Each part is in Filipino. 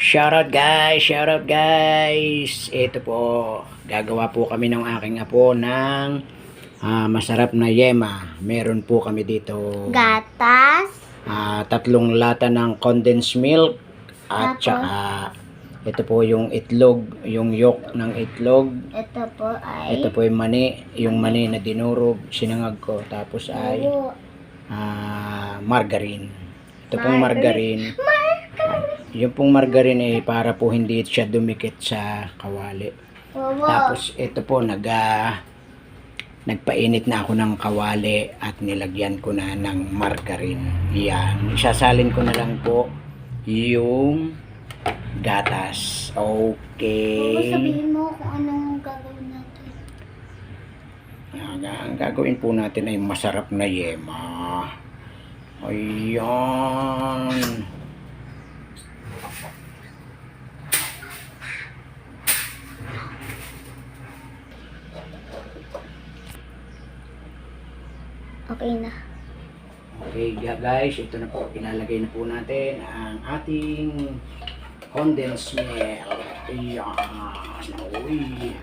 Shoutout guys, shoutout guys. Ito po, gagawa po kami ng aking apo ng masarap na yema. Meron po kami dito Gatas. 3 lata ng condensed milk at Tapos? saka ito po yung itlog, yung yolk ng itlog. Ito po ay Ito po yung mani na dinurog, sinangag ko. Tapos ay margarine. Ito pong margarine. Yung pong margarine ay para po hindi siya dumikit sa kawali. Tapos ito po nagpainit na ako ng kawali at nilagyan ko na ng margarine. Yan. Isasalin ko na lang po yung gatas. Okay. Sabihin mo kung anong gagawin natin. Ang gagawin po natin ay masarap na yema. Ayan. Okay na. Okay guys, ito na po, ilalagay na po natin ang ating condensed milk. Ayan. Uy.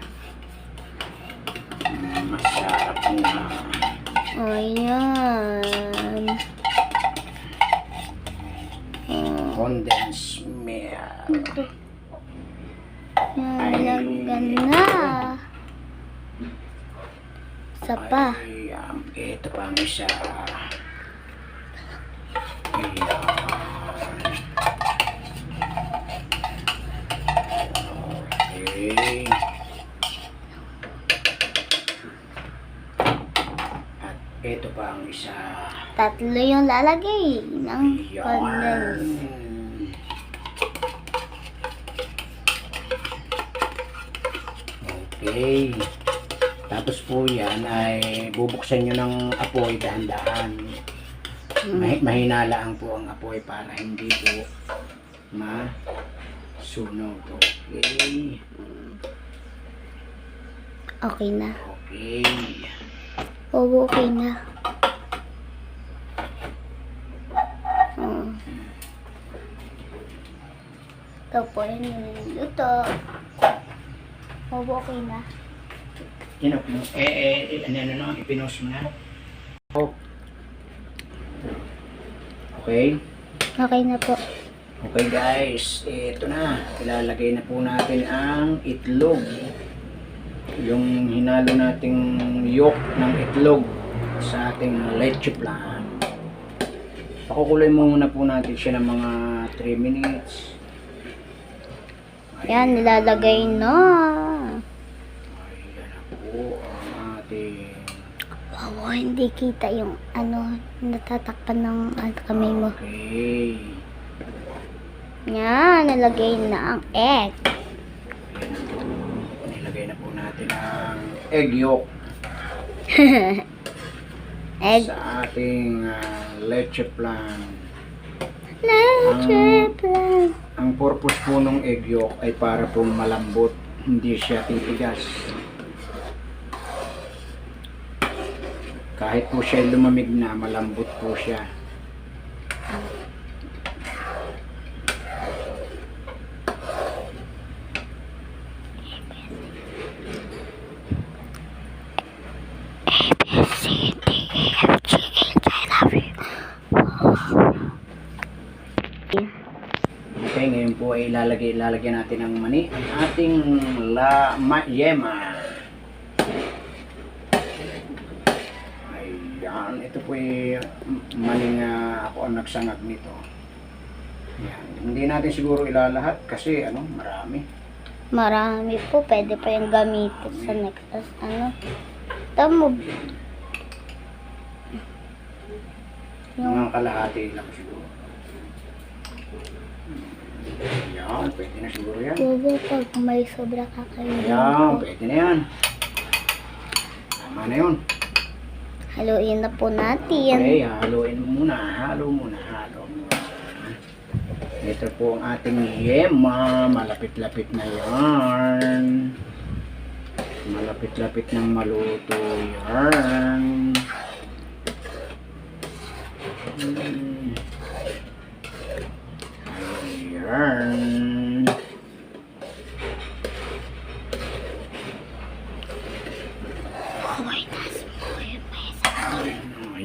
Masarap na. Ayan. Condensed milk. Nalagyan na. Isa pa. Ayan. Ito pa ang isa. Ayan. Okay. At ito pa ang isa. Tatlo yung lalagay ng Ayan. condensed. Okay. Tapos po yan ay bubuksan nyo ng apoy dahan-dahan. Mahina lang po ang apoy para hindi po masunog. Okay. Okay na. Okay. Oo, okay na. Ito po yung niluluto. Oo, okay na. Ipinost mo na. Oh. Okay. Okay na po. Okay guys, ito na. Ilalagay na po natin ang itlog. Yung hinalo nating yolk ng itlog sa ating leche plan. Pakukuloy muna po natin siya ng mga 3 minutes. Yan, nilalagay na. Ayan na po ang ating... Wow, hindi kita yung natatakpan ng kamay mo. Okay. Yan, nalagay na ang egg. Nilagay na po natin ang egg yolk Egg. sa ating leche plan. Leche plan. Ang purpose po ng egg yolk ay para po malambot, hindi siya titigas. Kahit po siya lumamig na, malambot po siya. Okay, ngayon po ay ilalagyan natin ng mani ang ating yema. Ayan, ito po ay mani nga ako ang nagsangag nito. Ayan. Hindi natin siguro ilalahat kasi marami. Marami po, pwede pa yung gamitin sa next tamo. Mga kalahati lang siguro. Ayan, pwede na siguro yan. Bobo, pag may sobra kakainin Ayan, po. pwede na yan. Tama na yun. Haluin na po natin. Okay, haluin mo muna. Halo muna. Ito po ang ating yema. Malapit-lapit na yan. Malapit-lapit ng maluto yan. Ayan.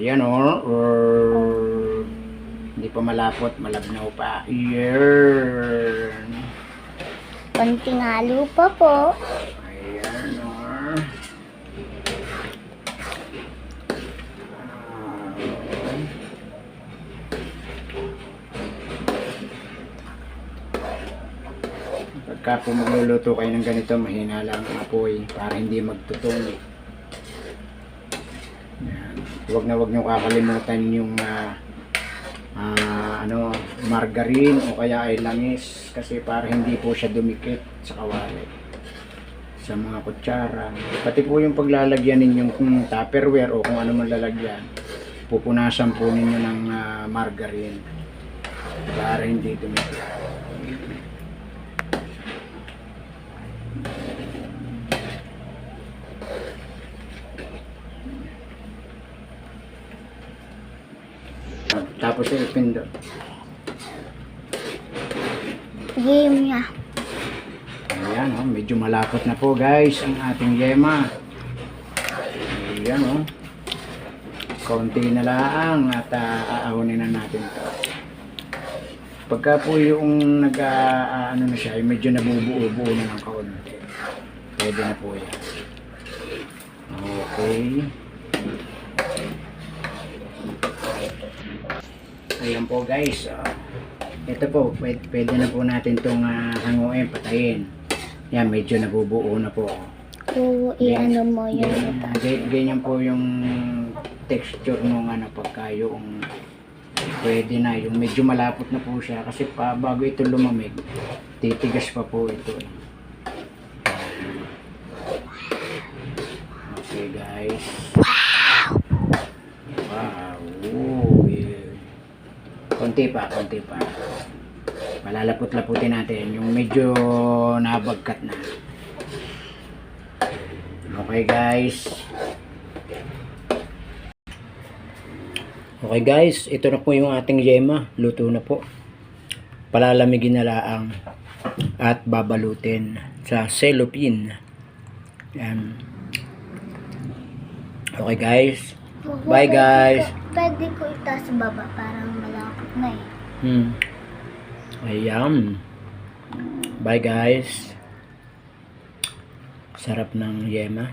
Ayan o. Hindi pa malapot, malabnaw pa. Ayan. Konting halo pa po. Ayan o. Pagka po magluluto kayo ng ganito, mahina lang ang apoy para hindi magtutong. Ayan. Huwag nyo kakalimutan yung margarine o kaya ay langis kasi para hindi po siya dumikit sa kawali sa mga kutsara. Pati po yung paglalagyan ninyong tupperware o kung ano man lalagyan, pupunasan po ninyo ng margarine para hindi dumikit. Tapos ay ipindot. Game niya. Ayan o, medyo malapot na po guys ang ating yema. Ayan o. Konti na lang at aahunin na natin ito. Pagka po yung ano na siya, yung medyo nabubuo-buo na ng kaunti. Pwede na po yan. Okay. Ayan po guys. Ito po, pwede na po natin itong hanguin, patayin. Yan, medyo nabubuo na po. Kung i-ano mo yun. Ganyan po yung texture nung pagka yung pwede na, yung medyo malapot na po siya kasi bago ito lumamig, titigas pa po ito. Okay guys. Wow. Ooh, yeah. Konti pa. Malalapot-laputin natin yung medyo nabagkat na. Okay guys. Okay guys, ito na po yung ating yema. Luto na po. Palalamigin na laang at babalutin sa cellophane. Yan. Okay guys. Bye guys. Pwede ko itaas sa baba, parang malapot na eh. Ayan. Bye guys. Sarap ng yema.